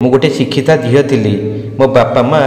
मु गोटे शिक्षिता झील थी। मो बापा माँ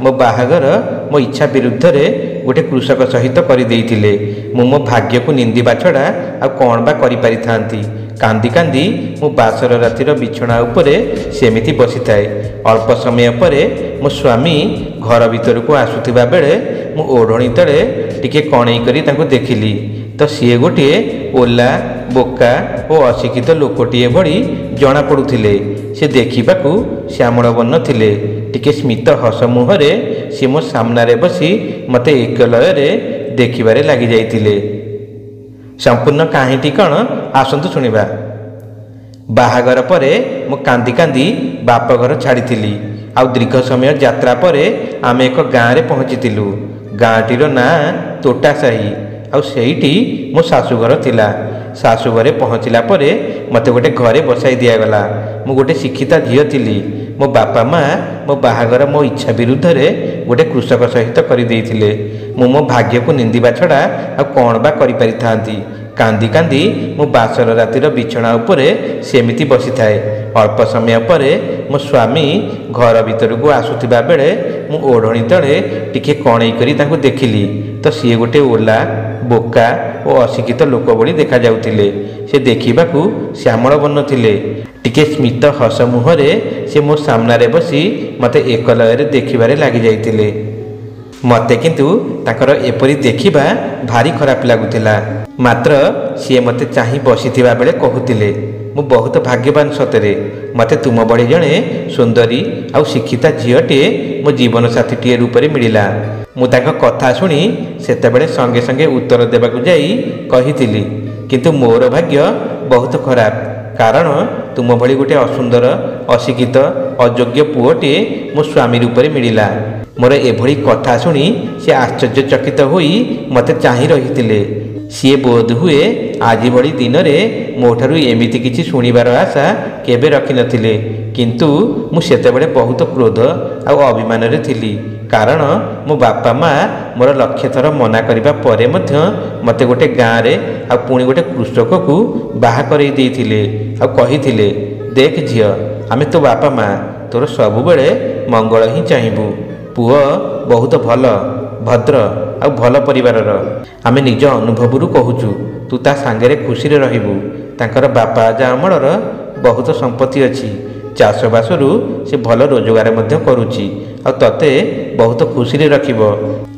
मो बाहागर मो इच्छा विरुद्ध रे गोटे कृषक सहित करदे। मु मो भाग्य को निंदिबा छड़ा आ कौन बा करि पारि थांती। कांदी कांदी मु बासर रातिर बिछना उपरे सेमिति बसी थाए। अल्प समय परे मो स्वामी घर भीतर को आसुथिबा बेले मु ओढ़णी तले टिके कणई करी तांको देखिली तो सी गोटे ओला बोका और अशिक्षित लोकटीए भली जना पड़ुथिले। से देखिबाकू श्यामल वर्ण थिले। टिके स्मित हस मुहरे सी मो सामने बसी मते एक लय देखिबारे लगी जाइतिले। संपूर्ण कहानीटी कौन आसतु शुणा। बाहागर परे मु कांदी कांदी बाप घर छाड़ी आ दीर्घ समय यात्रा परे आमे एक गाँव रे पहुँचीलु। गाँटीर ना तोटासाही आ सेठी मो शाशुघर थिला। शाशुघरे पहुँचला परे मते गोटे घरे बसाई दिगला। मु गोटे शिक्षिता झील थी। मो बापा माँ मो बाहागर मो इच्छा विरुद्ध रे गोटे कृषक सहित करदे। मु मो भाग्य को निंदिबा छड़ा आ कौन बा करि पारि थांती। कांदी कांदी मो बासर रातिर बिछना उपरे सेमिति बसी थाए। अल्प समय परे मो स्वामी घर भीतर को आसुथिबा बेले मु ओढ़णी तले टिके कणई करी तांको देखिली तो सी गोटे ओला बोका और अशिक्षित लोक भली देखा जाउथिले। से देखिबाकू श्यामल वर्ण थिले। टिके स्मित हस मुहरे से मो सामने बसी मते एक लय देखिबारे लगी जाइतिले। मते किंतु ताकर एपरी देखिबा भारी खराब लागुथिला। मात्र सी मते चाही बसीथिबा बेले कहूतिले मु बहुत भाग्यवान सतरे। मते तुम बड़ी जणे सुंदरी आ शिक्षिता झीलटे मो जीवन साथीटीए रूप में मिलला। मु ताका कथा शुणी सेतेबेले संगे संगे उत्तर देबाकू जाई कहितिली किंतु मोर भाग्य बहुत खराब। कारण तुम भली गोटे असुंदर अशिक्षित अयोग्य पुओटे मो स्वामी रूप में मिलला। मोर एभली कथा शुणी से आश्चर्यचकित होई मते चाही रहितिले। सी बोध हुए आज भली दिन में मोठारू एमिति किछि शुणिबार आशा केबे रखि नथिले। किंतु मु सेतेबेले बहुत क्रोध आ अभिमान रे थिली। कारण मो बापा माँ मोर लक्ष्य थर मना करिबा परे मध्य मते गोटे गाँव रे आ पुणी गोटे कृषक को बाहा करई देइथिले आ कहिथिले देख झियो आमे तो बापा माँ तोर सबुबेले मंगल ही चाहिबू। पुओ बहुत भल भद्र आ भल परिवारर। आमे निज अनुभव कहूचु तू ता सांगे खुशी रे रहिबू। तांकर बापा आजा अमलर बहुत संपत्ति अच्छी। चाषबासरू से भल रोजगार मध्य करुची आ तते बहुत खुशी रे रखिबो।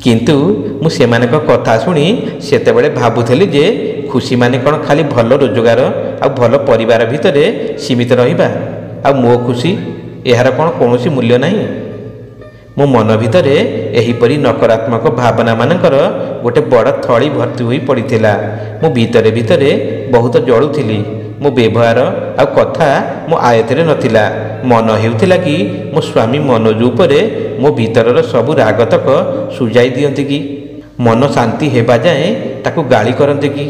किंतु मु सेमानक कथा शुणी सेतेबेले भाबुथली जे खुशी माने कोन खाली भल रोजगार आ भल परिवार भितरे सीमित रहिबा आ मो खुशी एहार कोन कोनोसी मूल्य नहीं। मो मन भितरे एहीपरी नकारात्मक भावना मानकर गोटे बड़ थली भर्ती होई पड़िथिला। मो भितरे भितरे बहुत जळुथिली। मो व्यवहार आ कथा मो आयतरे नथिला। मन हेउथिला कि मो स्वामी मनोज उपरे मो भितरर सबु रागतक सुजाई दियंती कि मन शांति हेबा जाए ताकू गाली करंती कि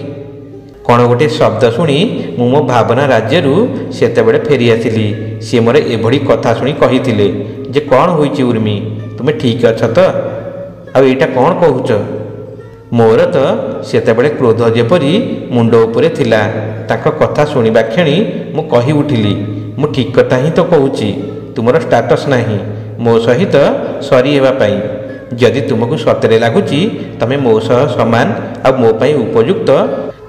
कौन गोटे शब्द शुणी मो भावना राज्यरू सेतेबेले फेरी आसिली। सी मोर एभली कथा शुणी कहिथिले जे कौन होईची उर्मी तुमे ठीक अछ तो आ एटा कौन कहूच। मोर तो सेतेबेले क्रोध जेपरी मुंड उपरे थिला। ताक कथा शुणिबा क्षणी मु कहि उठिली मु ठीक कथा ही तो कहूची। तुमर स्टाटस नाही मो सहित सरी हेबा पई। जदि तुमको सतरे लागुची तमे मो सह समान आ मो पई उपयुक्त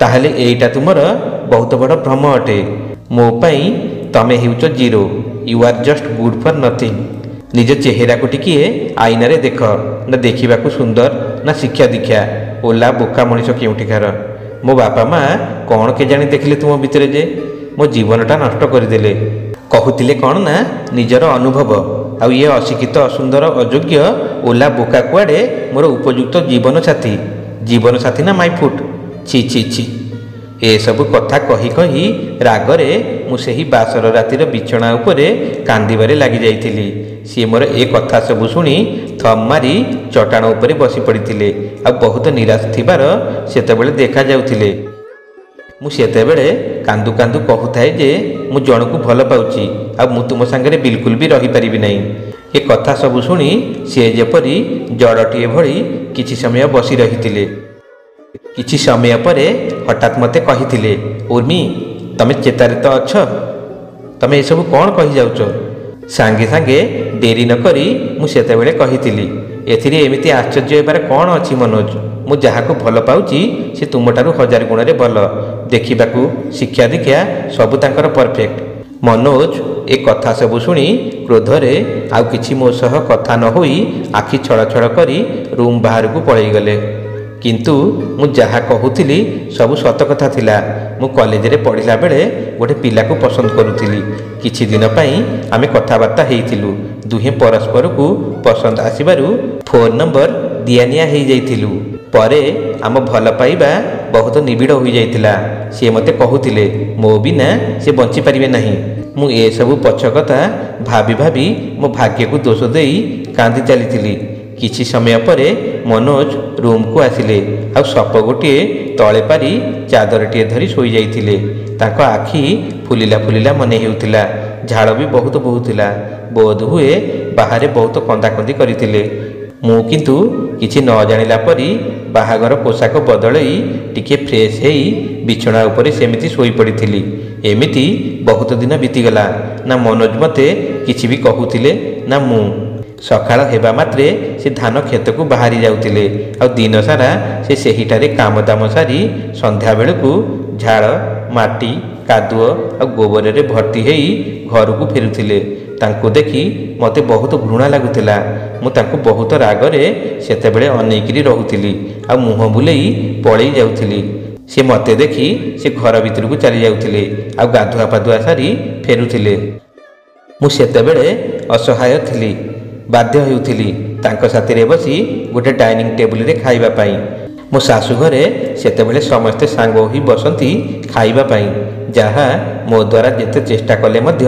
ताहले एटा तुमर बहुत बड़ भ्रम अटे। मो पई तमे हेउच zero. You are just good for nothing. निज चेहरा को टिकिए आईना रे देख ना देखिबा को सुंदर ना शिक्षा दीक्षा। ओला बोका मनीष केउठिकार। मो बापा माँ कौन के जानी देखिले तुम भितरे जे मो जीवनटा नष्ट करदेले। कहूतिले कौन ना निजर अनुभव आ ये अशिक्षित असुंदर अयोग्य ओला बोका कुआडे मोर उपयुक्त जीवन साथी ना माई फुट। छि छि छि ए सब कथा कही कही रागरे मु सेही बासर रातिर बिछना उपरे कांदिबारे लगी जाइथिली। सी मोर ए कथा सब शुणी थम मारी चटाण उपरे बसी पड़िथिले आ बहुत निराश थिबार सेतेबेले देखा जाउथिले। मु सेतेबेले कांदु कांदु कहूथाए जे मु जणकु भल पाउची आ मु तुम संगे बिल्कुल भी रही परिबि नहीं। ए कथा सब शुणी से जेपरी जड़टीए भली किछि समय बसी रहिथिले। किछि समय परे हठात मते कहिथिले उर्मी तमे चेतारे तो अछ तमे ए सब कौन कही जाउछ। ସାଙ୍ଗେ ସାଙ୍ଗେ ଡେରି ନ କରି ମୁଁ ସେତେବେଳେ କହିଥିଲି, ଏଥିରେ ଏମିତି ଆଶ୍ଚର୍ଯ୍ୟ ହେବାର କ'ଣ ଅଛି ମନୋଜ? ମୁଁ ଯାହାକୁ ଭଲ ପାଉଛି ସେ ତୁମଠାରୁ 1000 ଗୁଣରେ ଭଲ। ଦେଖିବାକୁ, ଶିକ୍ଷା ଦୀକ୍ଷା ସବୁ ତାଙ୍କର ପରଫେକ୍ଟ। ମନୋଜ ଏ କଥା ସବୁ ଶୁଣି କ୍ରୋଧରେ ଆଉ କିଛି ମୋ ସହ କଥା ନ ହୋଇ ଆଖି ଛଳ ଛଳ କରି ରୁମ୍ ବାହାରକୁ ପଳାଇଗଲେ। କିନ୍ତୁ ମୁଁ ଯାହା କହୁଥିଲି ସବୁ ସତ କଥା ଥିଲା। ମୁଁ କଲେଜରେ ପଢ଼ିଲା ବେଳେ ଗୋଟେ ପିଲାକୁ ପସନ୍ଦ କରୁଥିଲି। କିଛି ଦିନ ପାଇଁ ଆମେ କଥାବାର୍ତ୍ତା ହେଇଥିଲୁ। ଦୁହେଁ ପରସ୍ପରକୁ ପସନ୍ଦ ଆସିବାରୁ ଫୋନ୍ ନମ୍ବର ଦିଆନିଆ ହେଇଯାଇଥିଲୁ। ପରେ ଆମ ଭଲ ପାଇବା ବହୁତ ନିବିଡ଼ ହୋଇଯାଇଥିଲା। ସିଏ ମୋତେ କହୁଥିଲେ ମୋ ବିନା ସେ ବଞ୍ଚିପାରିବେ ନାହିଁ। ମୁଁ ଏସବୁ ପଛ କଥା ଭାବି ଭାବି ମୋ ଭାଗ୍ୟକୁ ଦୋଷ ଦେଇ କାନ୍ଦି ଚାଲିଥିଲି। କିଛି ସମୟ ପରେ ମନୋଜ ରୁମ୍କୁ ଆସିଲେ ଆଉ ସପ ଗୋଟିଏ ତଳେ ପାରି ଚାଦରଟିଏ ଧରି ଶୋଇଯାଇଥିଲେ। ତାଙ୍କ ଆଖି ଫୁଲିଲା ଫୁଲିଲା ମନେ ହେଉଥିଲା। ଝାଳ ବି ବହୁତ ବୋହୁଥିଲା। ବୋଧହୁଏ ବାହାରେ ବହୁତ କନ୍ଦାକନ୍ଦି କରିଥିଲେ। ମୁଁ କିନ୍ତୁ କିଛି ନ ଜାଣିଲା ପରି ବାହାଘର ପୋଷାକ ବଦଳେଇ ଟିକିଏ ଫ୍ରେଶ୍ ହେଇ ବିଛଣା ଉପରେ ସେମିତି ଶୋଇପଡ଼ିଥିଲି। ଏମିତି ବହୁତ ଦିନ ବିତିଗଲା। ନା ମନୋଜ ମୋତେ କିଛି ବି କହୁଥିଲେ ନା ମୁଁ। ସକାଳ ହେବା ମାତ୍ରେ ସେ ଧାନ କ୍ଷେତକୁ ବାହାରି ଯାଉଥିଲେ ଆଉ ଦିନ ସାରା ସେ ସେହିଠାରେ କାମଦାମ ସାରି ସନ୍ଧ୍ୟାବେଳକୁ ଝାଳ, ମାଟି, କାଦୁଅ ଆଉ ଗୋବରରେ ଭର୍ତ୍ତି ହେଇ ଘରକୁ ଫେରୁଥିଲେ। ତାଙ୍କୁ ଦେଖି ମୋତେ ବହୁତ ଘୃଣା ଲାଗୁଥିଲା। ମୁଁ ତାଙ୍କୁ ବହୁତ ରାଗରେ ସେତେବେଳେ ଅନେଇକିରି ରହୁଥିଲି ଆଉ ମୁହଁ ବୁଲେଇ ପଳେଇ ଯାଉଥିଲି। ସେ ମୋତେ ଦେଖି ସେ ଘର ଭିତରକୁ ଚାଲି ଯାଉଥିଲେ ଆଉ ଗାଧୁଆ ପାଧୁଆ ସାରି ଫେରୁଥିଲେ। ମୁଁ ସେତେବେଳେ ଅସହାୟ ଥିଲି। ବାଧ୍ୟ ହେଉଥିଲି ତାଙ୍କ ସାଥିରେ ବସି ଗୋଟେ ଡାଇନିଂ ଟେବୁଲରେ ଖାଇବା ପାଇଁ। ମୋ ଶାଶୁ ଘରେ ସେତେବେଳେ ସମସ୍ତେ ସାଙ୍ଗ ହୋଇ ବସନ୍ତି ଖାଇବା ପାଇଁ, ଯାହା ମୋ ଦ୍ୱାରା ଯେତେ ଚେଷ୍ଟା କଲେ ମଧ୍ୟ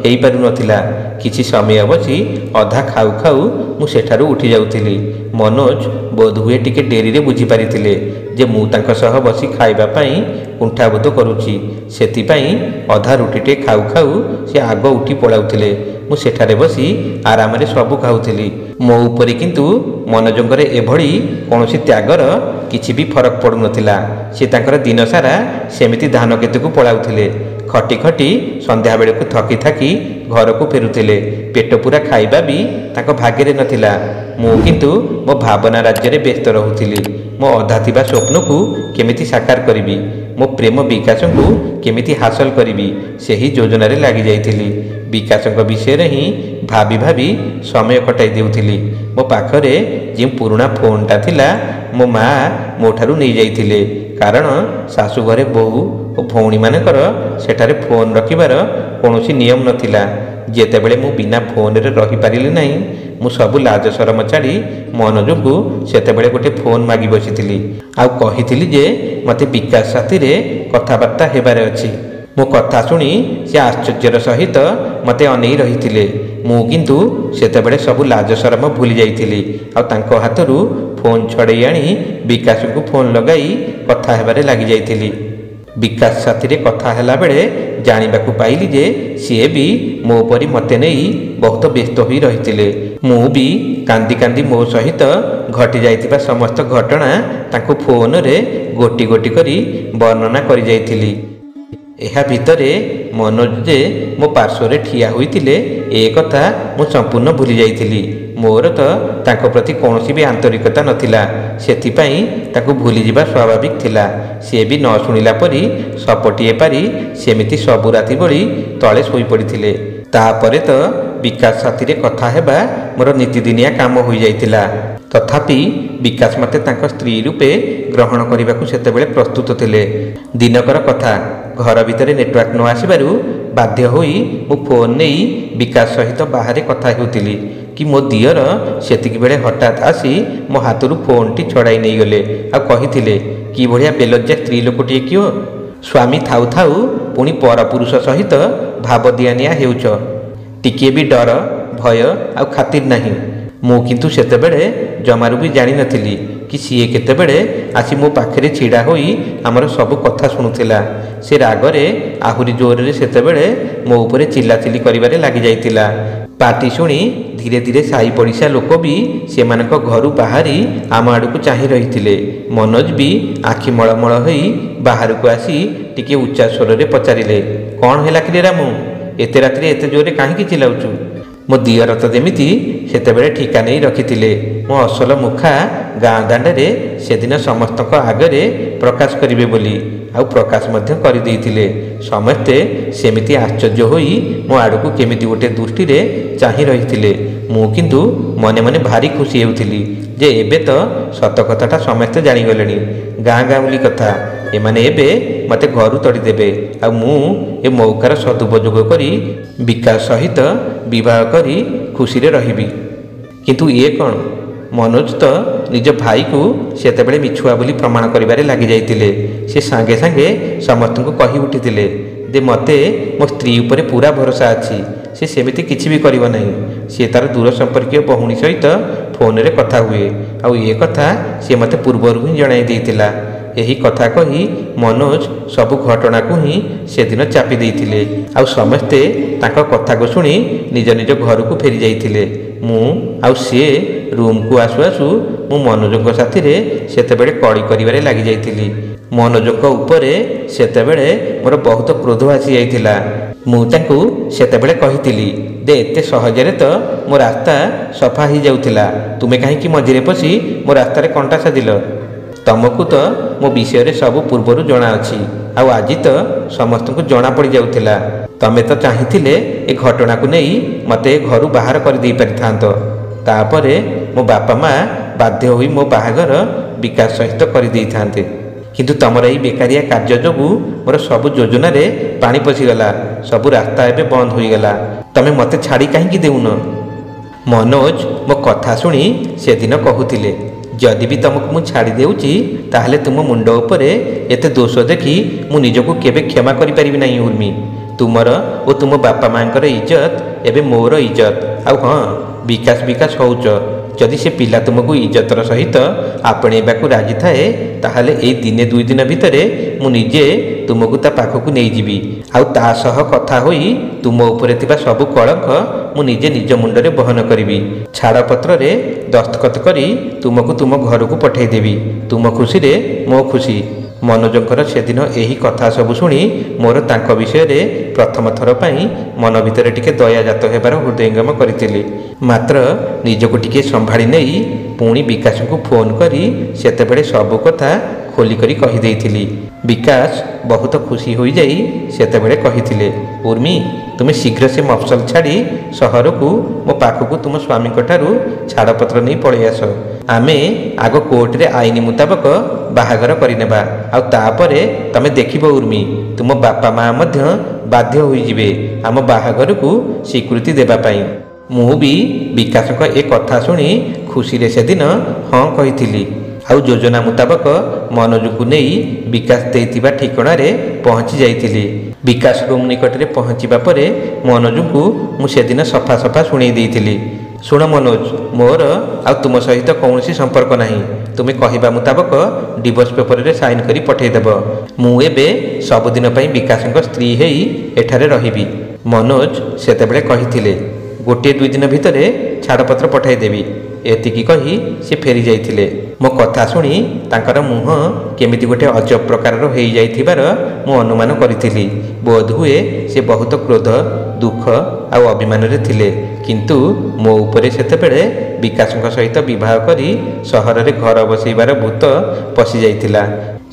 ହେଇପାରୁନଥିଲା। କିଛି ସମୟ ବସି ଅଧା ଖାଉ ଖାଉ ମୁଁ ସେଠାରୁ ଉଠି ଯାଉଥିଲି। ମନୋଜ ବୋଧହୁଏ ଟିକେ ଡେରିରେ ବୁଝିପାରିଥିଲେ ଯେ ମୁଁ ତାଙ୍କ ସହ ବସି ଖାଇବା ପାଇଁ କୁଣ୍ଠାବୋଧ କରୁଛି। ସେଥିପାଇଁ ଅଧା ରୁଟିଟେ ଖାଉ ଖାଉ ସେ ଆଗ ଉଠି ପଳାଉଥିଲେ। ମୁଁ ସେଠାରେ ବସି ଆରାମରେ ସବୁ ଖାଉଥିଲି। ମୋ ଉପରେ କିନ୍ତୁ ମନୋଜଙ୍କର ଏଭଳି କୌଣସି ତ୍ୟାଗର କିଛି ବି ଫରକ ପଡ଼ୁନଥିଲା। ସେ ତାଙ୍କର ଦିନ ସାରା ସେମିତି ଧାନ କ୍ଷେତକୁ ପଳାଉଥିଲେ। ଖଟି ଖଟି ସନ୍ଧ୍ୟାବେଳକୁ ଥକି ଥାକି ଘରକୁ ଫେରୁଥିଲେ। ପେଟ ପୂରା ଖାଇବା ବି ତାଙ୍କ ଭାଗ୍ୟରେ ନଥିଲା। ମୁଁ କିନ୍ତୁ ମୋ ଭାବନା ରାଜ୍ୟରେ ବ୍ୟସ୍ତ ରହୁଥିଲି। ମୋ ଅଧା ଥିବା ସ୍ୱପ୍ନକୁ କେମିତି ସାକାର କରିବି, ମୋ ପ୍ରେମ ବିକାଶଙ୍କୁ କେମିତି ହାସଲ କରିବି, ସେହି ଯୋଜନାରେ ଲାଗିଯାଇଥିଲି। ବିକାଶଙ୍କ ବିଷୟରେ ହିଁ ଭାବି ଭାବି ସମୟ କଟାଇ ଦେଉଥିଲି। ମୋ ପାଖରେ ଯେଉଁ ପୁରୁଣା ଫୋନ୍ଟା ଥିଲା ମୋ ମା' ମୋ ଠାରୁ ନେଇଯାଇଥିଲେ। କାରଣ ଶାଶୁଘରେ ବୋହୂ ଓ ଭଉଣୀମାନଙ୍କର ସେଠାରେ ଫୋନ୍ ରଖିବାର କୌଣସି ନିୟମ ନଥିଲା। ଯେତେବେଳେ ମୁଁ ବିନା ଫୋନ୍ରେ ରହିପାରିଲି ନାହିଁ, ମୁଁ ସବୁ ଲାଜ ସରମ ଛାଡ଼ି ମନୋଜଙ୍କୁ ସେତେବେଳେ ଗୋଟେ ଫୋନ୍ ମାଗି ବସିଥିଲି ଆଉ କହିଥିଲି ଯେ ମୋତେ ବିକାଶ ସାଥିରେ କଥାବାର୍ତ୍ତା ହେବାର ଅଛି। ମୋ କଥା ଶୁଣି ସେ ଆଶ୍ଚର୍ଯ୍ୟର ସହିତ ମୋତେ ଅନେଇ ରହିଥିଲେ। ମୁଁ କିନ୍ତୁ ସେତେବେଳେ ସବୁ ଲାଜ ସରମ ଭୁଲି ଯାଇଥିଲି ଆଉ ତାଙ୍କ ହାତରୁ ଫୋନ୍ ଛଡ଼େଇ ଆଣି ବିକାଶଙ୍କୁ ଫୋନ୍ ଲଗାଇ କଥା ହେବାରେ ଲାଗିଯାଇଥିଲି। ବିକାଶ ସାଥିରେ କଥା ହେଲାବେଳେ ଜାଣିବାକୁ ପାଇଲି ଯେ ସିଏ ବି ମୋ ପରି ମୋତେ ନେଇ ବହୁତ ବ୍ୟସ୍ତ ହୋଇ ରହିଥିଲେ। ମୁଁ ବି କାନ୍ଦି କାନ୍ଦି ମୋ ସହିତ ଘଟିଯାଇଥିବା ସମସ୍ତ ଘଟଣା ତାଙ୍କୁ ଫୋନରେ ଗୋଟି ଗୋଟି କରି ବର୍ଣ୍ଣନା କରିଯାଇଥିଲି। ଏହା ଭିତରେ ମନୋଜ ଯେ ମୋ ପାର୍ଶ୍ୱରେ ଠିଆ ହୋଇଥିଲେ ଏ କଥା ମୁଁ ସମ୍ପୂର୍ଣ୍ଣ ଭୁଲି ଯାଇଥିଲି। ମୋର ତ ତାଙ୍କ ପ୍ରତି କୌଣସି ବି ଆନ୍ତରିକତା ନଥିଲା। ସେଥିପାଇଁ ତାକୁ ଭୁଲିଯିବା ସ୍ୱାଭାବିକ ଥିଲା। ସିଏ ବି ନ ଶୁଣିଲା ପରି ସପଟିଏ ପାରି ସେମିତି ସବୁ ରାତି ଭଳି ତଳେ ଶୋଇପଡ଼ିଥିଲେ। ତାପରେ ତ ବିକାଶ ସାଥିରେ କଥା ହେବା ମୋର ନିତିଦିନିଆ କାମ ହୋଇଯାଇଥିଲା। ତଥାପି ବିକାଶ ମୋତେ ତାଙ୍କ ସ୍ତ୍ରୀ ରୂପେ ଗ୍ରହଣ କରିବାକୁ ସେତେବେଳେ ପ୍ରସ୍ତୁତ ଥିଲେ। ଦିନକର କଥା, ଘର ଭିତରେ ନେଟୱାର୍କ ନ ଆସିବାରୁ ବାଧ୍ୟ ହୋଇ ମୁଁ ଫୋନ୍ ନେଇ ବିକାଶ ସହିତ ବାହାରେ କଥା ହେଉଥିଲି କି ମୋ ଦିଅର ସେତିକିବେଳେ ହଠାତ୍ ଆସି ମୋ ହାତରୁ ଫୋନ୍ଟି ଛଡ଼ାଇ ନେଇଗଲେ ଆଉ କହିଥିଲେ, କି ଭଳିଆ ବେଲଜ୍ଜା ସ୍ତ୍ରୀ ଲୋକଟିଏ କିଓ, ସ୍ୱାମୀ ଥାଉ ଥାଉ ପୁଣି ପରପୁରୁଷ ସହିତ ଭାବ ଦିଆନିଆ ହେଉଛ। ଟିକିଏ ବି ଡର, ଭୟ ଆଉ ଖାତିର ନାହିଁ। ମୁଁ କିନ୍ତୁ ସେତେବେଳେ ଜମାରୁ ବି ଜାଣିନଥିଲି କି ସିଏ କେତେବେଳେ ଆସି ମୋ ପାଖରେ ଛିଡ଼ା ହୋଇ ଆମର ସବୁ କଥା ଶୁଣୁଥିଲା। ସେ ରାଗରେ ଆହୁରି ଜୋରରେ ସେତେବେଳେ ମୋ ଉପରେ ଚିଲାଚିଲି କରିବାରେ ଲାଗିଯାଇଥିଲା। ପାଟି ଶୁଣି ଧୀରେ ଧୀରେ ସାହି ପଡ଼ିଶା ଲୋକ ବି ସେମାନଙ୍କ ଘରୁ ବାହାରି ଆମ ଆଡ଼କୁ ଚାହିଁ ରହିଥିଲେ। ମନୋଜ ବି ଆଖି ମଳମଳ ହୋଇ ବାହାରକୁ ଆସି ଟିକିଏ ଉଚ୍ଚା ସ୍ୱରରେ ପଚାରିଲେ, କ'ଣ ହେଲା କିରେ ରାମୁ, ଏତେ ରାତିରେ ଏତେ ଜୋରରେ କାହିଁକି ଚିଲାଉଛୁ? ମୋ ଦିଅର ତ ଯେମିତି ସେତେବେଳେ ଠିକା ନେଇ ରଖିଥିଲେ ମୋ ଅସଲ ମୁଖା ଗାଁ ଦାଣ୍ଡରେ ସେଦିନ ସମସ୍ତଙ୍କ ଆଗରେ ପ୍ରକାଶ କରିବେ ବୋଲି, ଆଉ ପ୍ରକାଶ ମଧ୍ୟ କରିଦେଇଥିଲେ। ସମସ୍ତେ ସେମିତି ଆଶ୍ଚର୍ଯ୍ୟ ହୋଇ ମୋ ଆଡ଼କୁ କେମିତି ଗୋଟେ ଦୃଷ୍ଟିରେ ଚାହିଁ ରହିଥିଲେ। ମୁଁ କିନ୍ତୁ ମନେ ମନେ ଭାରି ଖୁସି ହେଉଥିଲି ଯେ ଏବେ ତ ସତ କଥାଟା ସମସ୍ତେ ଜାଣିଗଲେଣି। ଗାଁ ଗାଉଁଲି କଥା, ଏମାନେ ଏବେ ମୋତେ ଘରୁ ତଡ଼ିଦେବେ, ଆଉ ମୁଁ ଏ ମୌକାର ସଦୁପଯୋଗ କରି ବିକାଶ ସହିତ ବିବାହ କରି ଖୁସିରେ ରହିବି। କିନ୍ତୁ ଇଏ କ'ଣ, ମନୋଜ ତ ନିଜ ଭାଇକୁ ସେତେବେଳେ ମିଛୁଆ ବୋଲି ପ୍ରମାଣ କରିବାରେ ଲାଗିଯାଇଥିଲେ। ସେ ସାଙ୍ଗେ ସାଙ୍ଗେ ସମସ୍ତଙ୍କୁ କହି ଉଠିଥିଲେ ଯେ ମୋତେ ମୋ ସ୍ତ୍ରୀ ଉପରେ ପୁରା ଭରସା ଅଛି, ସେ ସେମିତି କିଛି ବି କରିବ ନାହିଁ। ସେ ତା'ର ଦୂର ସମ୍ପର୍କୀୟ ଭଉଣୀ ସହିତ ଫୋନରେ କଥା ହୁଏ, ଆଉ ଏ କଥା ସେ ମୋତେ ପୂର୍ବରୁ ହିଁ ଜଣାଇ ଦେଇଥିଲା। ଏହି କଥା କହି ମନୋଜ ସବୁ ଘଟଣାକୁ ହିଁ ସେଦିନ ଚାପି ଦେଇଥିଲେ, ଆଉ ସମସ୍ତେ ତାଙ୍କ କଥାକୁ ଶୁଣି ନିଜ ନିଜ ଘରକୁ ଫେରି ଯାଇଥିଲେ। ମୁଁ ଆଉ ସିଏ ରୁମ୍କୁ ଆସୁ ଆସୁ ମୁଁ ମନୋଜଙ୍କ ସାଥିରେ ସେତେବେଳେ କଳି କରିବାରେ ଲାଗିଯାଇଥିଲି। ମନୋଜଙ୍କ ଉପରେ ସେତେବେଳେ ମୋର ବହୁତ କ୍ରୋଧ ଆସିଯାଇଥିଲା। ମୁଁ ତାଙ୍କୁ ସେତେବେଳେ କହିଥିଲି ଯେ ଏତେ ସହଜରେ ତ ମୋ ରାସ୍ତା ସଫା ହେଇଯାଉଥିଲା, ତୁମେ କାହିଁକି ମଝିରେ ପଶି ମୋ ରାସ୍ତାରେ କଣ୍ଟା ସାଜିଲ? ତମକୁ ତ ମୋ ବିଷୟରେ ସବୁ ପୂର୍ବରୁ ଜଣାଅଛି, ଆଉ ଆଜି ତ ସମସ୍ତଙ୍କୁ ଜଣା ପଡ଼ିଯାଉଥିଲା। ତମେ ତ ଚାହିଁଥିଲେ ଏ ଘଟଣାକୁ ନେଇ ମୋତେ ଘରୁ ବାହାର କରିଦେଇ ପାରିଥାନ୍ତ। ତାପରେ ମୋ ବାପା ମା ବାଧ୍ୟ ହୋଇ ମୋ ବାହାଘର ବିକାଶ ସହିତ କରିଦେଇଥାନ୍ତେ। କିନ୍ତୁ ତମର ଏହି ବେକାରିଆ କାର୍ଯ୍ୟ ଯୋଗୁଁ ମୋର ସବୁ ଯୋଜନାରେ ପାଣି ପଶିଗଲା, ସବୁ ରାସ୍ତା ଏବେ ବନ୍ଦ ହୋଇଗଲା। ତମେ ମୋତେ ଛାଡ଼ି କାହିଁକି ଦେଉନ? ମନୋଜ ମୋ କଥା ଶୁଣି ସେଦିନ କହୁଥିଲେ, ଯଦି ବି ତମକୁ ମୁଁ ଛାଡ଼ି ଦେଉଛି ତାହେଲେ ତୁମ ମୁଣ୍ଡ ଉପରେ ଏତେ ଦୋଷ ଦେଖି ମୁଁ ନିଜକୁ କେବେ କ୍ଷମା କରିପାରିବି ନାହିଁ ଉର୍ମି। ତୁମର ଓ ତୁମ ବାପା ମାଙ୍କର ଇଜ୍ଜତ ଏବେ ମୋର ଇଜ୍ଜତ। ଆଉ ହଁ, ବିକାଶ ହେଉଛ, ଯଦି ସେ ପିଲା ତୁମକୁ ଇଜ୍ଜତର ସହିତ ଆପଣେଇବାକୁ ରାଜି ଥାଏ ତାହେଲେ ଏଇ ଦିନେ 2 ଦିନ ଭିତରେ ମୁଁ ନିଜେ ତୁମକୁ ତା ପାଖକୁ ନେଇଯିବି, ଆଉ ତା ସହ କଥା ହୋଇ ତୁମ ଉପରେ ଥିବା ସବୁ କଳଙ୍କ ମୁଁ ନିଜେ ନିଜ ମୁଣ୍ଡରେ ବହନ କରିବି। ଛାଡ଼ପତ୍ରରେ ଦସ୍ତଖତ କରି ତୁମକୁ ତୁମ ଘରକୁ ପଠାଇଦେବି। ତୁମ ଖୁସିରେ ମୋ ଖୁସି। ମନୋଜଙ୍କର ସେଦିନ ଏହି କଥା ସବୁ ଶୁଣି ମୋର ତାଙ୍କ ବିଷୟରେ ପ୍ରଥମ ଥର ପାଇଁ ମନ ଭିତରେ ଟିକେ ଦୟାଜାତ ହେବାର ହୃଦୟଙ୍ଗମ କରିଥିଲି। ମାତ୍ର ନିଜକୁ ଟିକେ ସମ୍ଭାଳି ନେଇ ପୁଣି ବିକାଶଙ୍କୁ ଫୋନ୍ କରି ସେତେବେଳେ ସବୁ କଥା ଖୋଲିକରି କହିଦେଇଥିଲି। ବିକାଶ ବହୁତ ଖୁସି ହୋଇଯାଇ ସେତେବେଳେ କହିଥିଲେ, ଉର୍ମି, ତୁମେ ଶୀଘ୍ର ସେ ମଫସଲ ଛାଡ଼ି ସହରକୁ ମୋ ପାଖକୁ ତୁମ ସ୍ୱାମୀଙ୍କ ଠାରୁ ଛାଡ଼ପତ୍ର ନେଇ ପଳେଇ ଆସ। ଆମେ ଆଗ କୋର୍ଟରେ ଆଇନ ମୁତାବକ ବାହାଘର କରିନେବା, ଆଉ ତାପରେ ତମେ ଦେଖିବ ଉର୍ମି, ତୁମ ବାପା ମା ମଧ୍ୟ ବାଧ୍ୟ ହୋଇଯିବେ ଆମ ବାହାଘରକୁ ସ୍ୱୀକୃତି ଦେବା ପାଇଁ। ମୁଁ ବି ବିକାଶଙ୍କ ଏ କଥା ଶୁଣି ଖୁସିରେ ସେଦିନ ହଁ କହିଥିଲି, ଆଉ ଯୋଜନା ମୁତାବକ ମନୋଜକୁ ନେଇ ବିକାଶ ଦେଇଥିବା ଠିକଣାରେ ପହଞ୍ଚି ଯାଇଥିଲି। ବିକାଶ ରୁମ୍ ନିକଟରେ ପହଞ୍ଚିବା ପରେ ମନୋଜଙ୍କୁ ମୁଁ ସେଦିନ ସଫା ସଫା ଶୁଣେଇ ଦେଇଥିଲି। ଶୁଣ ମନୋଜ, ମୋର ଆଉ ତୁମ ସହିତ କୌଣସି ସମ୍ପର୍କ ନାହିଁ। ତୁମେ କହିବା ମୁତାବକ ଡିଭୋର୍ସ ପେପରରେ ସାଇନ୍ କରି ପଠାଇଦେବ। ମୁଁ ଏବେ ସବୁଦିନ ପାଇଁ ବିକାଶଙ୍କ ସ୍ତ୍ରୀ ହେଇ ଏଠାରେ ରହିବି। ମନୋଜ ସେତେବେଳେ କହିଥିଲେ, 1-2 ଦିନ ଭିତରେ ଛାଡ଼ପତ୍ର ପଠାଇଦେବି। ଏତିକି କହି ସେ ଫେରି ଯାଇଥିଲେ। ମୋ କଥା ଶୁଣି ତାଙ୍କର ମୁହଁ କେମିତି ଗୋଟେ ଅଜବ ପ୍ରକାରର ହୋଇଯାଇଥିବାର ମୁଁ ଅନୁମାନ କରିଥିଲି। ବୋଧହୁଏ ସେ ବହୁତ କ୍ରୋଧ, ଦୁଃଖ ଆଉ ଅଭିମାନରେ ଥିଲେ। କିନ୍ତୁ ମୋ ଉପରେ ସେତେବେଳେ ବିକାଶଙ୍କ ସହିତ ବିବାହ କରି ସହରରେ ଘର ବସାଇବାର ଭୂତ ପଶିଯାଇଥିଲା।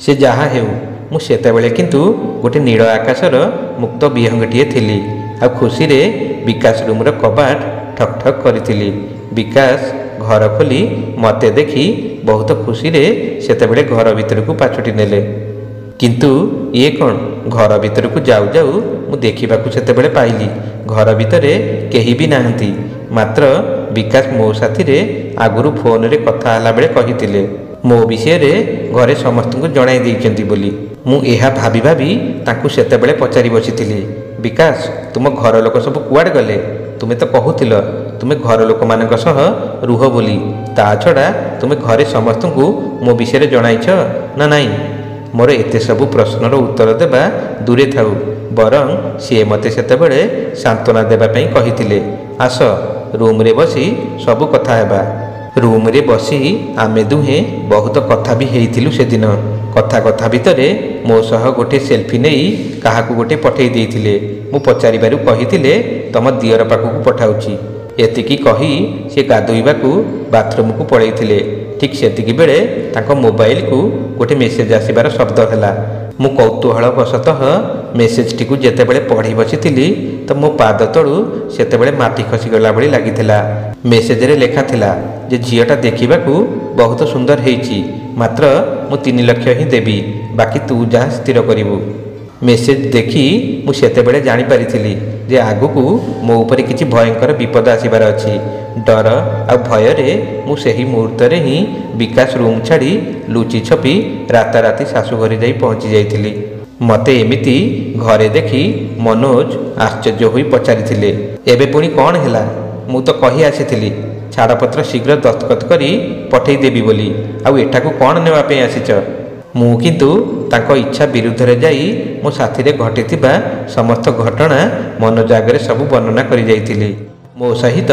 ସେ ଯାହା ହେଉ, ମୁଁ ସେତେବେଳେ କିନ୍ତୁ ଗୋଟେ ନୀଳ ଆକାଶର ମୁକ୍ତ ବିହଙ୍ଗଟିଏ ଥିଲି, ଆଉ ଖୁସିରେ ବିକାଶ ରୁମ୍ର କବାଟ ଠକ୍ ଠକ୍ କରିଥିଲି। ବିକାଶ ଘର ଖୋଲି ମୋତେ ଦେଖି ବହୁତ ଖୁସିରେ ସେତେବେଳେ ଘର ଭିତରକୁ ପାଛୋଟି ନେଲେ। କିନ୍ତୁ ଇଏ କ'ଣ, ଘର ଭିତରକୁ ଯାଉ ଯାଉ ମୁଁ ଦେଖିବାକୁ ସେତେବେଳେ ପାଇଲି ଘର ଭିତରେ କେହି ବି ନାହାନ୍ତି। ମାତ୍ର ବିକାଶ ମୋ ସାଥିରେ ଆଗରୁ ଫୋନରେ କଥା ହେଲା ବେଳେ କହିଥିଲେ ମୋ ବିଷୟରେ ଘରେ ସମସ୍ତଙ୍କୁ ଜଣାଇ ଦେଇଛନ୍ତି ବୋଲି। ମୁଁ ଏହା ଭାବି ଭାବି ତାଙ୍କୁ ସେତେବେଳେ ପଚାରି ବସିଥିଲି, ବିକାଶ, ତୁମ ଘର ଲୋକ ସବୁ କୁଆଡ଼େ ଗଲେ? ତୁମେ ତ କହୁଥିଲ ତୁମେ ଘର ଲୋକମାନଙ୍କ ସହ ରୁହ ବୋଲି, ତା ଛଡ଼ା ତୁମେ ଘରେ ସମସ୍ତଙ୍କୁ ମୋ ବିଷୟରେ ଜଣାଇଛ ନା ନାହିଁ? ମୋର ଏତେ ସବୁ ପ୍ରଶ୍ନର ଉତ୍ତର ଦେବା ଦୂରେ ଥାଉ, ବରଂ ସିଏ ମୋତେ ସେତେବେଳେ ସାନ୍ତ୍ୱନା ଦେବା ପାଇଁ କହିଥିଲେ, ଆସ ରୁମ୍ରେ ବସି ସବୁ କଥା ହେବା। ରୁମ୍ରେ ବସି ଆମେ ଦୁହେଁ ବହୁତ କଥା ବି ହେଇଥିଲୁ ସେଦିନ। କଥା ଭିତରେ ମୋ ସହ ଗୋଟେ ସେଲ୍ଫି ନେଇ କାହାକୁ ଗୋଟେ ପଠାଇ ଦେଇଥିଲେ। ମୁଁ ପଚାରିବାରୁ କହିଥିଲେ ତମ ଦିଅର ପାଖକୁ ପଠାଉଛି। ଏତିକି କହି ସେ ଗାଧୋଇବାକୁ ବାଥରୁମକୁ ପଳାଇଥିଲେ। ଠିକ୍ ସେତିକି ବେଳେ ତାଙ୍କ ମୋବାଇଲକୁ ଗୋଟେ ମେସେଜ ଆସିବାର ଶବ୍ଦ ହେଲା। ମୁଁ କୌତୂହଳବଶତଃ ମେସେଜଟିକୁ ଯେତେବେଳେ ପଢ଼ି ବସିଥିଲି ତ ମୋ ପାଦ ତଳୁ ସେତେବେଳେ ମାଟି ଖସିଗଲା ଭଳି ଲାଗିଥିଲା। ମେସେଜରେ ଲେଖା ଥିଲା ଯେ ଝିଅଟା ଦେଖିବାକୁ ବହୁତ ସୁନ୍ଦର ହେଇଛି, ମାତ୍ର ମୁଁ 3 ଲକ୍ଷ ହିଁ ଦେବି, ବାକି ତୁ ଯାହା ସ୍ଥିର କରିବୁ। ମେସେଜ ଦେଖି ମୁଁ ସେତେବେଳେ ଜାଣିପାରିଥିଲି ଯେ ଆଗକୁ ମୋ ଉପରେ କିଛି ଭୟଙ୍କର ବିପଦ ଆସିବାର ଅଛି। ଡର ଆଉ ଭୟରେ ମୁଁ ସେହି ମୁହୂର୍ତ୍ତରେ ହିଁ ବିକାଶ ରୁମ୍ ଛାଡ଼ି ଲୁଚି ଛପି ରାତାରାତି ଶାଶୁ ଘରେ ଯାଇ ପହଞ୍ଚି ଯାଇଥିଲି। ମୋତେ ଏମିତି ଘରେ ଦେଖି ମନୋଜ ଆଶ୍ଚର୍ଯ୍ୟ ହୋଇ ପଚାରିଥିଲେ, ଏବେ ପୁଣି କ'ଣ ହେଲା? ମୁଁ ତ କହି ଆସିଥିଲି ଛାଡ଼ପତ୍ର ଶୀଘ୍ର ଦସ୍ତଖତ କରି ପଠେଇଦେବି ବୋଲି, ଆଉ ଏଠାକୁ କ'ଣ ନେବା ପାଇଁ ଆସିଛ? ମୁଁ କିନ୍ତୁ ତାଙ୍କ ଇଚ୍ଛା ବିରୁଦ୍ଧରେ ଯାଇ ମୋ ସାଥିରେ ଘଟିଥିବା ସମସ୍ତ ଘଟଣା ମନୋଜ ଆଗରେ ସବୁ ବର୍ଣ୍ଣନା କରିଯାଇଥିଲି। ମୋ ସହିତ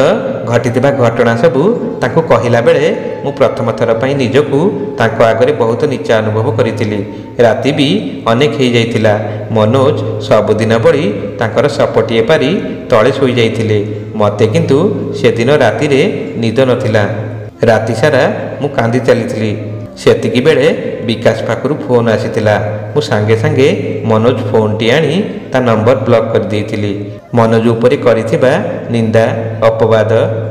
ଘଟିଥିବା ଘଟଣା ସବୁ ତାଙ୍କୁ କହିଲା ବେଳେ ମୁଁ ପ୍ରଥମ ଥର ପାଇଁ ନିଜକୁ ତାଙ୍କ ଆଗରେ ବହୁତ ନିଚା ଅନୁଭବ କରିଥିଲି। ରାତି ବି ଅନେକ ହେଇଯାଇଥିଲା। ମନୋଜ ସବୁଦିନ ଭଳି ତାଙ୍କର ସପଟିଏ ପାରି ତଳେ ଶୋଇଯାଇଥିଲେ। ମୋତେ କିନ୍ତୁ ସେଦିନ ରାତିରେ ନିଦ ନଥିଲା। ରାତି ସାରା ମୁଁ କାନ୍ଦି ଚାଲିଥିଲି। ସେତିକି ବେଳେ ବିକାଶ ପାଖରୁ ଫୋନ୍ ଆସିଥିଲା। ମୁଁ ସାଙ୍ଗେ ସାଙ୍ଗେ ମନୋଜ ଫୋନ୍ଟି ଆଣି ତା ନମ୍ବର ବ୍ଲକ୍ କରିଦେଇଥିଲି। ମନୋଜ ଉପରେ କରିଥିବା ନିନ୍ଦା, ଅପବାଦ,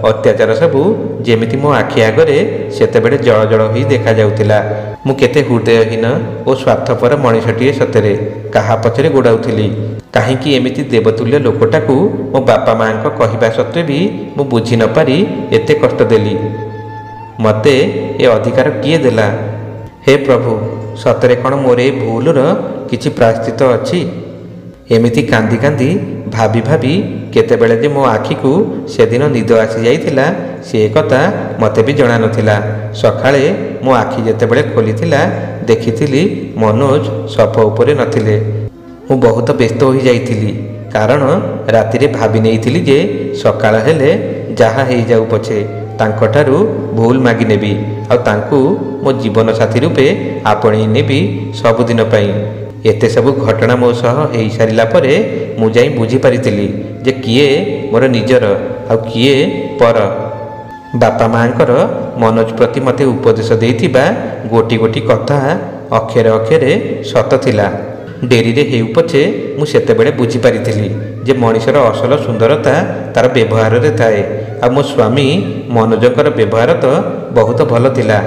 ଅତ୍ୟାଚାର ସବୁ ଯେମିତି ମୋ ଆଖି ଆଗରେ ସେତେବେଳେ ଜଳ ଜଳ ହୋଇ ଦେଖାଯାଉଥିଲା। ମୁଁ କେତେ ହୃଦୟହୀନ ଓ ସ୍ୱାର୍ଥପର ମଣିଷଟିଏ ସତରେ। କାହା ପଛରେ ଗୋଡ଼ାଉଥିଲି? କାହିଁକି ଏମିତି ଦେବତୁଲ୍ୟ ଲୋକଟାକୁ ମୋ ବାପା ମାଆଙ୍କ କହିବା ସତ୍ତ୍ୱେ ବି ମୁଁ ବୁଝି ନପାରି ଏତେ କଷ୍ଟ ଦେଲି? ମୋତେ ଏ ଅଧିକାର କିଏ ଦେଲା? ହେ ପ୍ରଭୁ, ସତରେ କ'ଣ ମୋର ଏ ଭୁଲର କିଛି ପ୍ରାୟଶ୍ଚିତ ଅଛି? ଏମିତି କାନ୍ଦି କାନ୍ଦି ଭାବି ଭାବି କେତେବେଳେ ଯେ ମୋ ଆଖିକୁ ସେଦିନ ନିଦ ଆସିଯାଇଥିଲା ସେ କଥା ମୋତେ ବି ଜଣା ନଥିଲା। ସକାଳେ ମୋ ଆଖି ଯେତେବେଳେ ଖୋଲିଥିଲା ଦେଖିଥିଲି ମନୋଜ ସଫ ଉପରେ ନଥିଲେ। ମୁଁ ବହୁତ ବ୍ୟସ୍ତ ହୋଇଯାଇଥିଲି, କାରଣ ରାତିରେ ଭାବି ନେଇଥିଲି ଯେ ସକାଳ ହେଲେ ଯାହା ହେଇଯାଉ ପଛେ ତାଙ୍କଠାରୁ ଭୁଲ ମାଗିନେବି ଆଉ ତାଙ୍କୁ ମୋ ଜୀବନସାଥୀ ରୂପେ ଆପଣେଇ ନେବି ସବୁଦିନ ପାଇଁ। ଏତେ ସବୁ ଘଟଣା ମୋ ସହ ହେଇସାରିଲା ପରେ ମୁଁ ଯାଇ ବୁଝିପାରିଥିଲି ଯେ କିଏ ମୋର ନିଜର ଆଉ କିଏ ପର। ବାପା ମାଆଙ୍କର ମନୋଜ ପ୍ରତି ମୋତେ ଉପଦେଶ ଦେଇଥିବା ଗୋଟି ଗୋଟି କଥା ଅକ୍ଷରେ ଅକ୍ଷରେ ସତ ଥିଲା। ଡେରିରେ ହେଉ ପଛେ ମୁଁ ସେତେବେଳେ ବୁଝିପାରିଥିଲି ଯେ ମଣିଷର ଅସଲ ସୁନ୍ଦରତା ତା'ର ବ୍ୟବହାରରେ ଥାଏ। ଆଉ ମୋ ସ୍ୱାମୀ ମନୋଜଙ୍କର ବ୍ୟବହାର ତ ବହୁତ ଭଲ ଥିଲା।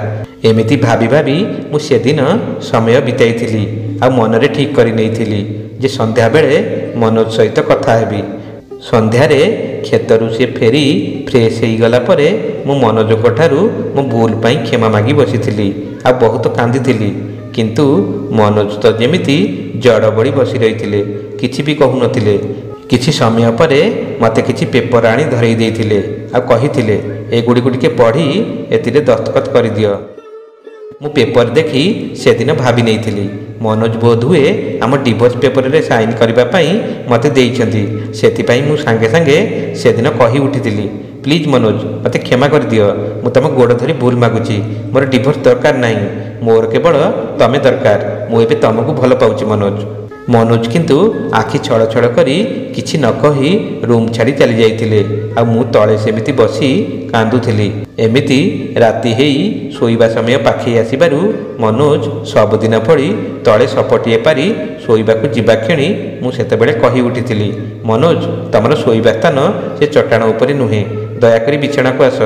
ଏମିତି ଭାବି ଭାବି ମୁଁ ସେଦିନ ସମୟ ବିତାଇଥିଲି ଆଉ ମନରେ ଠିକ୍ କରି ନେଇଥିଲି ଯେ ସନ୍ଧ୍ୟାବେଳେ ମନୋଜ ସହିତ କଥା ହେବି। ସନ୍ଧ୍ୟାରେ କ୍ଷେତରୁ ସେ ଫେରି ଫ୍ରେଶ୍ ହେଇଗଲା ପରେ ମୁଁ ମନୋଜଙ୍କ ଠାରୁ ମୋ ଭୁଲ ପାଇଁ କ୍ଷମା ମାଗି ବସିଥିଲି ଆଉ ବହୁତ କାନ୍ଦିଥିଲି। କିନ୍ତୁ ମନୋଜ ତ ଯେମିତି ଜଡ଼ ଭଳି ବସି ରହିଥିଲେ, କିଛି ବି କହୁନଥିଲେ। କିଛି ସମୟ ପରେ ମୋତେ କିଛି ପେପର ଆଣି ଧରେଇ ଦେଇଥିଲେ ଆଉ କହିଥିଲେ, ଏଗୁଡ଼ିକୁ ଟିକେ ପଢ଼ି ଏଥିରେ ଦସ୍ତଖତ କରିଦିଅ। ମୁଁ ପେପର ଦେଖି ସେଦିନ ଭାବି ନେଇଥିଲି ମନୋଜ ବୋଧହୁଏ ଆମ ଡିଭୋର୍ସ ପେପରରେ ସାଇନ୍ କରିବା ପାଇଁ ମୋତେ ଦେଇଛନ୍ତି। ସେଥିପାଇଁ ମୁଁ ସାଙ୍ଗେ ସାଙ୍ଗେ ସେଦିନ କହି ଉଠିଥିଲି, ପ୍ଲିଜ୍ ମନୋଜ, ମୋତେ କ୍ଷମା କରିଦିଅ। ମୁଁ ତମ ଗୋଡ଼ ଧରି ଭୁଲ ମାଗୁଛି। ମୋର ଡିଭୋର୍ସ ଦରକାର ନାହିଁ, ମୋର କେବଳ ତମେ ଦରକାର। ମୁଁ ଏବେ ତମକୁ ଭଲ ପାଉଛି ମନୋଜ। ମନୋଜ କିନ୍ତୁ ଆଖି ଛଳ ଛଳ କରି କିଛି ନ କହି ରୁମ୍ ଛାଡ଼ି ଚାଲି ଯାଇଥିଲେ ଆଉ ମୁଁ ତଳେ ସେମିତି ବସି କାନ୍ଦୁଥିଲି। ଏମିତି ରାତି ହେଇ ଶୋଇବା ସମୟ ପାଖେଇ ଆସିବାରୁ ମନୋଜ ସବୁଦିନ ଭଳି ତଳେ ସପଟିଏ ପାରି ଶୋଇବାକୁ ଯିବା କ୍ଷଣି ମୁଁ ସେତେବେଳେ କହି ଉଠିଥିଲି, ମନୋଜ, ତମର ଶୋଇବା ସ୍ଥାନ ସେ ଚଟାଣ ଉପରେ ନୁହେଁ, ଦୟାକରି ବିଛଣାକୁ ଆସ।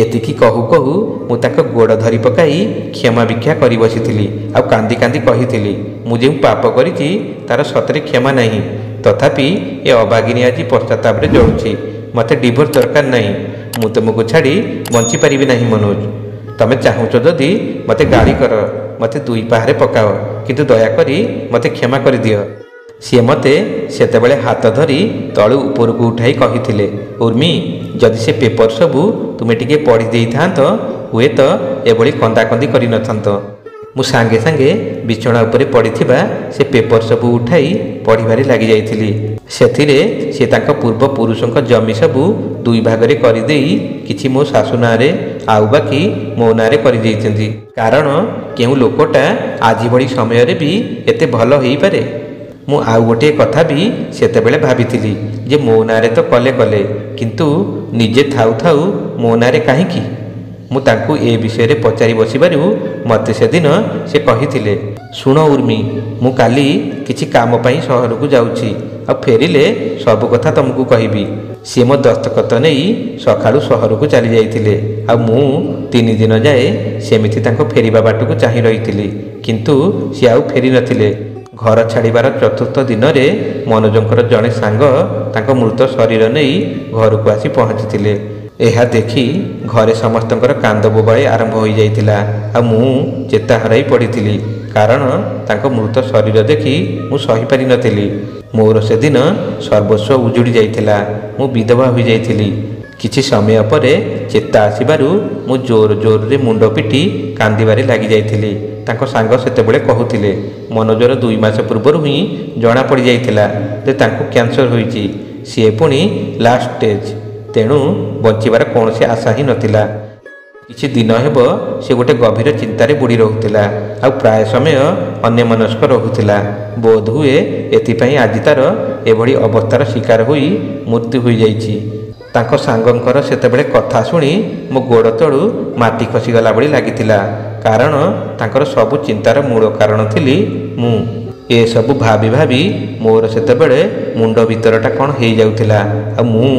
ଏତିକି କହୁ କହୁ ମୁଁ ତାଙ୍କ ଗୋଡ଼ ଧରି ପକାଇ କ୍ଷମା ଭିକ୍ଷା କରି ବସିଥିଲି ଆଉ କାନ୍ଦି କାନ୍ଦି କହିଥିଲି, ମୁଁ ଯେଉଁ ପାପ କରିଛି ତାର ସତରେ କ୍ଷମା ନାହିଁ। ତଥାପି ଏ ଅଭାଗିନୀ ଆଜି ପଶ୍ଚାତାପରେ ଜଳୁଛି। ମୋତେ ଡିଭୋର୍ସ ଦରକାର ନାହିଁ। ମୁଁ ତୁମକୁ ଛାଡ଼ି ବଞ୍ଚିପାରିବି ନାହିଁ ମନୋଜ। ତମେ ଚାହୁଁଛ ଯଦି ମୋତେ ଗାଳି କର, ମୋତେ 2 ପାହାରେ ପକାଅ, କିନ୍ତୁ ଦୟାକରି ମୋତେ କ୍ଷମା କରିଦିଅ। ସିଏ ମୋତେ ସେତେବେଳେ ହାତ ଧରି ତଳୁ ଉପରକୁ ଉଠାଇ କହିଥିଲେ, ଉର୍ମି, ଯଦି ସେ ପେପର ସବୁ ତୁମେ ଟିକେ ପଢ଼ି ଦେଇଥାନ୍ତ ହୁଏତ ଏଭଳି କନ୍ଦାକନ୍ଦି କରିନଥାନ୍ତ। ମୁଁ ସାଙ୍ଗେ ସାଙ୍ଗେ ବିଛଣା ଉପରେ ପଡ଼ିଥିବା ସେ ପେପର ସବୁ ଉଠାଇ ପଢ଼ିବାରେ ଲାଗିଯାଇଥିଲି। ସେଥିରେ ସେ ତାଙ୍କ ପୂର୍ବ ପୁରୁଷଙ୍କ ଜମି ସବୁ 2 ଭାଗରେ କରିଦେଇ କିଛି ମୋ ଶାଶୁ ନାଁରେ ଆଉ ବାକି ମୋ ନାଁରେ କରିଦେଇଛନ୍ତି। କାରଣ କେଉଁ ଲୋକଟା ଆଜି ଭଳି ସମୟରେ ବି ଏତେ ଭଲ ହେଇପାରେ? ମୁଁ ଆଉ ଗୋଟିଏ କଥା ବି ସେତେବେଳେ ଭାବିଥିଲି ଯେ ମୋ ନାଁରେ ତ କଲେ, କିନ୍ତୁ ନିଜେ ଥାଉ ଥାଉ ମୋ ନାଁରେ କାହିଁକି? ମୁଁ ତାଙ୍କୁ ଏ ବିଷୟରେ ପଚାରି ବସିବାରୁ ମୋତେ ସେଦିନ ସେ କହିଥିଲେ, ଶୁଣ ଉର୍ମି, ମୁଁ କାଲି କିଛି କାମ ପାଇଁ ସହରକୁ ଯାଉଛି, ଆଉ ଫେରିଲେ ସବୁ କଥା ତମକୁ କହିବି। ସିଏ ମୋ ଦସ୍ତଖତ ନେଇ ସକାଳୁ ସହରକୁ ଚାଲି ଯାଇଥିଲେ, ଆଉ ମୁଁ 3 ଦିନ ଯାଏ ସେମିତି ତାଙ୍କ ଫେରିବା ବାଟକୁ ଚାହିଁ ରହିଥିଲି, କିନ୍ତୁ ସିଏ ଆଉ ଫେରି ନଥିଲେ। ଘର ଛାଡ଼ିବାର 4ଥ ଦିନରେ ମନୋଜଙ୍କର ଜଣେ ସାଙ୍ଗ ତାଙ୍କ ମୃତ ଶରୀର ନେଇ ଘରକୁ ଆସି ପହଞ୍ଚିଥିଲେ। ଏହା ଦେଖି ଘରେ ସମସ୍ତଙ୍କର କାନ୍ଦ ବୋବାଳି ଆରମ୍ଭ ହୋଇଯାଇଥିଲା, ଆଉ ମୁଁ ଚେତା ହରାଇ ପଡ଼ିଥିଲି। କାରଣ ତାଙ୍କ ମୃତ ଶରୀର ଦେଖି ମୁଁ ସହିପାରିନଥିଲି। ମୋର ସେଦିନ ସର୍ବସ୍ୱ ଉଜୁଡ଼ି ଯାଇଥିଲା। ମୁଁ ବିଧବା ହୋଇଯାଇଥିଲି। କିଛି ସମୟ ପରେ ଚେତା ଆସିବାରୁ ମୁଁ ଜୋର ଜୋରରେ ମୁଣ୍ଡ ପିଟି କାନ୍ଦିବାରେ ଲାଗିଯାଇଥିଲି। ତାଙ୍କ ସାଙ୍ଗ ସେତେବେଳେ କହୁଥିଲେ, ମନୋଜର 2 ମାସ ପୂର୍ବରୁ ହିଁ ଜଣାପଡ଼ିଯାଇଥିଲା ଯେ ତାଙ୍କୁ କ୍ୟାନ୍ସର ହୋଇଛି। ସିଏ ପୁଣି ଲାଷ୍ଟ ଷ୍ଟେଜ୍, ତେଣୁ ବଞ୍ଚିବାର କୌଣସି ଆଶା ହିଁ ନଥିଲା। କିଛି ଦିନ ହେବ ସେ ଗୋଟେ ଗଭୀର ଚିନ୍ତାରେ ବୁଡ଼ି ରହୁଥିଲା, ଆଉ ପ୍ରାୟ ସମୟ ଅନ୍ୟମନସ୍କ ରହୁଥିଲା। ବୋଧହୁଏ ଏଥିପାଇଁ ଆଜି ତାର ଏଭଳି ଅବସ୍ଥାର ଶିକାର ହୋଇ ମୃତ୍ୟୁ ହୋଇଯାଇଛି। ତାଙ୍କ ସାଙ୍ଗଙ୍କର ସେତେବେଳେ କଥା ଶୁଣି ମୋ ଗୋଡ଼ ତଳୁ ମାଟି ଖସିଗଲା ଭଳି ଲାଗିଥିଲା, କାରଣ ତାଙ୍କର ସବୁ ଚିନ୍ତାର ମୂଳ କାରଣ ଥିଲି ମୁଁ। ଏସବୁ ଭାବି ଭାବି ମୋର ସେତେବେଳେ ମୁଣ୍ଡ ଭିତରଟା କ'ଣ ହେଇଯାଉଥିଲା, ଆଉ ମୁଁ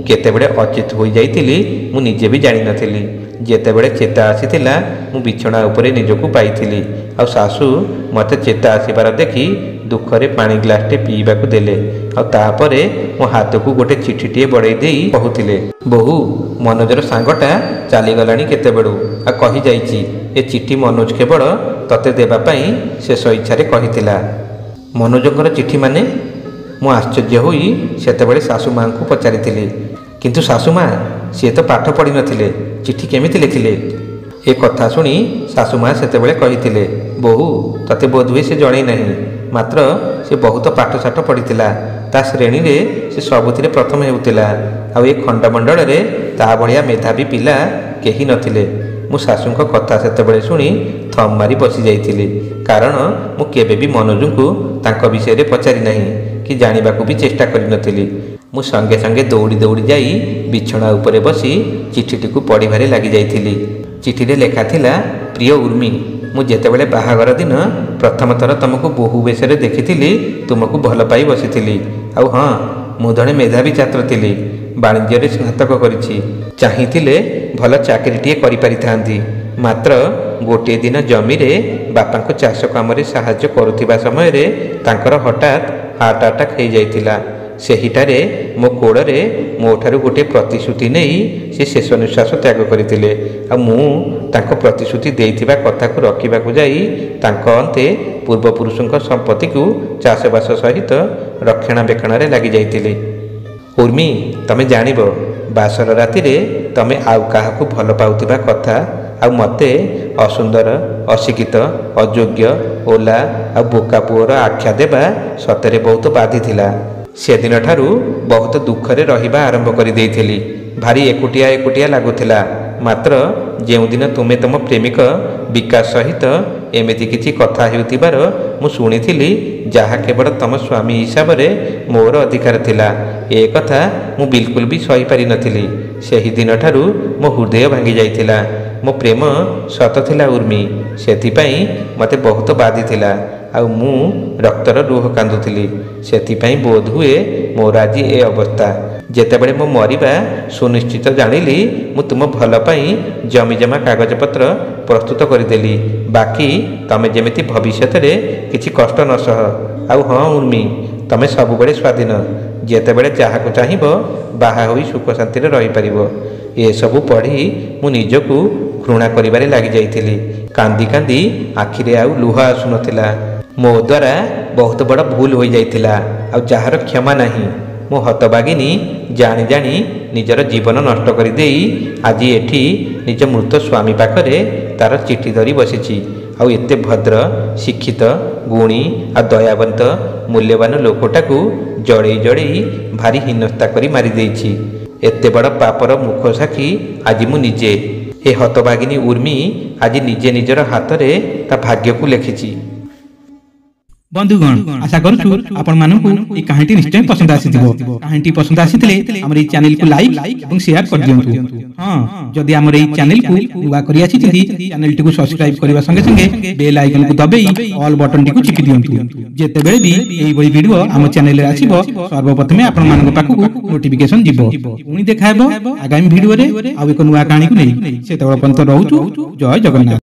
କେତେବେଳେ ଅଚେତ ହୋଇଯାଇଥିଲି ମୁଁ ନିଜେ ବି ଜାଣିନଥିଲି। ଯେତେବେଳେ ଚେତା ଆସିଥିଲା ମୁଁ ବିଛଣା ଉପରେ ନିଜକୁ ପାଇଥିଲି, ଆଉ ଶାଶୁ ମୋତେ ଚେତା ଆସିବାର ଦେଖି ଦୁଃଖରେ ପାଣି ଗ୍ଲାସଟେ ପିଇବାକୁ ଦେଲେ, ଆଉ ତାପରେ ମୋ ହାତକୁ ଗୋଟେ ଚିଠିଟିଏ ବଢ଼େଇ ଦେଇ କହୁଥିଲେ, ବୋହୂ, ମନୋଜର ସାଙ୍ଗଟା ଚାଲିଗଲାଣି କେତେବେଳୁ, ଆଉ କହିଯାଇଛି ଏ ଚିଠି ମନୋଜ କେବଳ ତତେ ଦେବା ପାଇଁ ଶେଷ ଇଚ୍ଛାରେ କହିଥିଲା। ମନୋଜଙ୍କର ଚିଠି ମାନେ? ମୁଁ ଆଶ୍ଚର୍ଯ୍ୟ ହୋଇ ସେତେବେଳେ ଶାଶୁମାଙ୍କୁ ପଚାରିଥିଲି, କିନ୍ତୁ ଶାଶୁମା, ସିଏ ତ ପାଠ ପଢ଼ିନଥିଲେ, ଚିଠି କେମିତି ଲେଖିଲେ? ଏ କଥା ଶୁଣି ଶାଶୁମା ସେତେବେଳେ କହିଥିଲେ, ବୋହୂ, ତତେ ବୋଧହୁଏ ସେ ଜଣେଇ ନାହିଁ, ମାତ୍ର ସେ ବହୁତ ପାଠଶାଠ ପଢ଼ିଥିଲା। ତା ଶ୍ରେଣୀରେ ସେ ସବୁଥିରେ ପ୍ରଥମ ହେଉଥିଲା, ଆଉ ଏ ଖଣ୍ଡମଣ୍ଡଳରେ ତା ଭଳିଆ ମେଧାବୀ ପିଲା କେହି ନଥିଲେ। ମୁଁ ଶାଶୁଙ୍କ କଥା ସେତେବେଳେ ଶୁଣି ଥମ୍ ମାରି ବସିଯାଇଥିଲି, କାରଣ ମୁଁ କେବେ ବି ମନୋଜଙ୍କୁ ତାଙ୍କ ବିଷୟରେ ପଚାରି ନାହିଁ କି ଜାଣିବାକୁ ବି ଚେଷ୍ଟା କରିନଥିଲି। ମୁଁ ସଙ୍ଗେ ସଙ୍ଗେ ଦୌଡ଼ି ଦୌଡ଼ି ଯାଇ ବିଛଣା ଉପରେ ବସି ଚିଠିଟିକୁ ପଢ଼ିବାରେ ଲାଗିଯାଇଥିଲି। ଚିଠିରେ ଲେଖା ଥିଲା, ପ୍ରିୟ ଉର୍ମି, ମୁଁ ଯେତେବେଳେ ବାହାଘର ଦିନ ପ୍ରଥମ ଥର ତୁମକୁ ବୋହୂ ବେଶରେ ଦେଖିଥିଲି ତୁମକୁ ଭଲ ପାଇ ବସିଥିଲି। ଆଉ ହଁ, ମୁଁ ଜଣେ ମେଧାବୀ ଛାତ୍ର ଥିଲି, ବାଣିଜ୍ୟରେ ସ୍ନାତକ କରିଛି। ଚାହିଁଥିଲେ ଭଲ ଚାକିରିଟିଏ କରିପାରିଥାନ୍ତି, ମାତ୍ର ଗୋଟିଏ ଦିନ ଜମିରେ ବାପାଙ୍କୁ ଚାଷ କାମରେ ସାହାଯ୍ୟ କରୁଥିବା ସମୟରେ ତାଙ୍କର ହଠାତ୍ ହାର୍ଟ ଆଟାକ୍ ହୋଇଯାଇଥିଲା। ସେହିଠାରେ ମୋ କୋଡ଼ରେ ମୋ ଠାରୁ ଗୋଟିଏ ପ୍ରତିଶ୍ରୁତି ନେଇ ସେ ଶେଷ ନିଶ୍ୱାସ ତ୍ୟାଗ କରିଥିଲେ, ଆଉ ମୁଁ ତାଙ୍କ ପ୍ରତିଶ୍ରୁତି ଦେଇଥିବା କଥାକୁ ରଖିବାକୁ ଯାଇ ତାଙ୍କ ଅନ୍ତେ ପୂର୍ବପୁରୁଷଙ୍କ ସମ୍ପତ୍ତିକୁ ଚାଷବାସ ସହିତ ରକ୍ଷଣାବେକ୍ଷଣରେ ଲାଗିଯାଇଥିଲି। ଉର୍ମି, ତମେ ଜାଣିବ, ବାସର ରାତିରେ ତମେ ଆଉ କାହାକୁ ଭଲ ପାଉଥିବା କଥା ଆଉ ମୋତେ ଅସୁନ୍ଦର, ଅଶିକ୍ଷିତ, ଅଯୋଗ୍ୟ, ଓଲା ଆଉ ବୋକା ପୁଅର ଆଖ୍ୟା ଦେବା ସତରେ ବହୁତ ବାଧିଥିଲା। ସେଦିନଠାରୁ ବହୁତ ଦୁଃଖରେ ରହିବା ଆରମ୍ଭ କରିଦେଇଥିଲି। ଭାରି ଏକୁଟିଆ ଏକୁଟିଆ ଲାଗୁଥିଲା। ମାତ୍ର ଯେଉଁଦିନ ତୁମେ ତୁମ ପ୍ରେମିକ ବିକାଶ ସହିତ ଏମିତି କିଛି କଥା ହେଉଥିବାର ମୁଁ ଶୁଣିଥିଲି, ଯାହା କେବଳ ତମ ସ୍ୱାମୀ ହିସାବରେ ମୋର ଅଧିକାର ଥିଲା, ଏ କଥା ମୁଁ ବିଲକୁଲ ବି ସହିପାରିନଥିଲି। ସେହି ଦିନଠାରୁ ମୋ ହୃଦୟ ଭାଙ୍ଗି ଯାଇଥିଲା। ମୋ ପ୍ରେମ ସତ ଥିଲା ଉର୍ମି, ସେଥିପାଇଁ ମୋତେ ବହୁତ ବାଧିଥିଲା, ଆଉ ମୁଁ ରକ୍ତର ଲୁହ କାନ୍ଦୁଥିଲି। ସେଥିପାଇଁ ବୋଧହୁଏ ମୋର ଆଜି ଏ ଅବସ୍ଥା। ଯେତେବେଳେ ମୁଁ ମରିବା ସୁନିଶ୍ଚିତ ଜାଣିଲି, ମୁଁ ତୁମ ଭଲ ପାଇଁ ଜମିଜମା କାଗଜପତ୍ର ପ୍ରସ୍ତୁତ କରିଦେଲି। ବାକି ତମେ ଯେମିତି ଭବିଷ୍ୟତରେ କିଛି କଷ୍ଟ ନ ସହ। ଆଉ ହଁ ଉର୍ମି, ତମେ ସବୁବେଳେ ସ୍ୱାଧୀନ, ଯେତେବେଳେ ଯାହାକୁ ଚାହିଁବ ବାହା ହୋଇ ସୁଖ ଶାନ୍ତିରେ ରହିପାରିବ। ଏସବୁ ପଢ଼ି ମୁଁ ନିଜକୁ ଘୃଣା କରିବାରେ ଲାଗିଯାଇଥିଲି। କାନ୍ଦି କାନ୍ଦି ଆଖିରେ ଆଉ ଲୁହ ଆସୁନଥିଲା। ମୋ ଦ୍ୱାରା ବହୁତ ବଡ଼ ଭୁଲ ହୋଇଯାଇଥିଲା, ଆଉ ଯାହାର କ୍ଷମା ନାହିଁ। ମୁଁ ହତଭାଗିନୀ, ଜାଣି ଜାଣି ନିଜର ଜୀବନ ନଷ୍ଟ କରିଦେଇ ଆଜି ଏଠି ନିଜ ମୃତ ସ୍ୱାମୀ ପାଖରେ ତାର ଚିଠି ଧରି ବସିଛି। ଆଉ ଏତେ ଭଦ୍ର, ଶିକ୍ଷିତ, ଗୁଣୀ ଆଉ ଦୟାବନ୍ତ ମୂଲ୍ୟବାନ ଲୋକଟାକୁ ଜଡ଼େଇ ଜଡ଼େଇ ଭାରି ହୀନସ୍ତା କରି ମାରିଦେଇଛି। ଏତେ ବଡ଼ ପାପର ମୁଖ ସାକ୍ଷୀ ଆଜି ମୁଁ ନିଜେ। ଏ ହତଭାଗିନୀ ଉର୍ମି ଆଜି ନିଜେ ନିଜର ହାତରେ ତା ଭାଗ୍ୟକୁ ଲେଖିଛି। बंधुगण आशा करूछु आपण मानकु ए कहानी निश्चय पसंद आसीथिबो। कहानी पसंद आसीथिले हमर ए चैनल को लाइक एवं शेयर कर दियंतु। हां जदि हमर ए चैनल को नुवा करी आछिथि चैनल टी को सब्सक्राइब करबा संगे संगे बेल आइकन को दबेई ऑल बटन टी को चिपि दियंतु। जेते बेले भी एई बई वीडियो हम चैनल रे आसीबो सर्वप्रथमे आपण मानक पाखु नोटिफिकेशन जिवो। पुनी देखाइबो आगामी वीडियो रे आ एको नुवा कहानी को नै। सेतबे पर्यंत रहूछु। जय जगन्नाथ।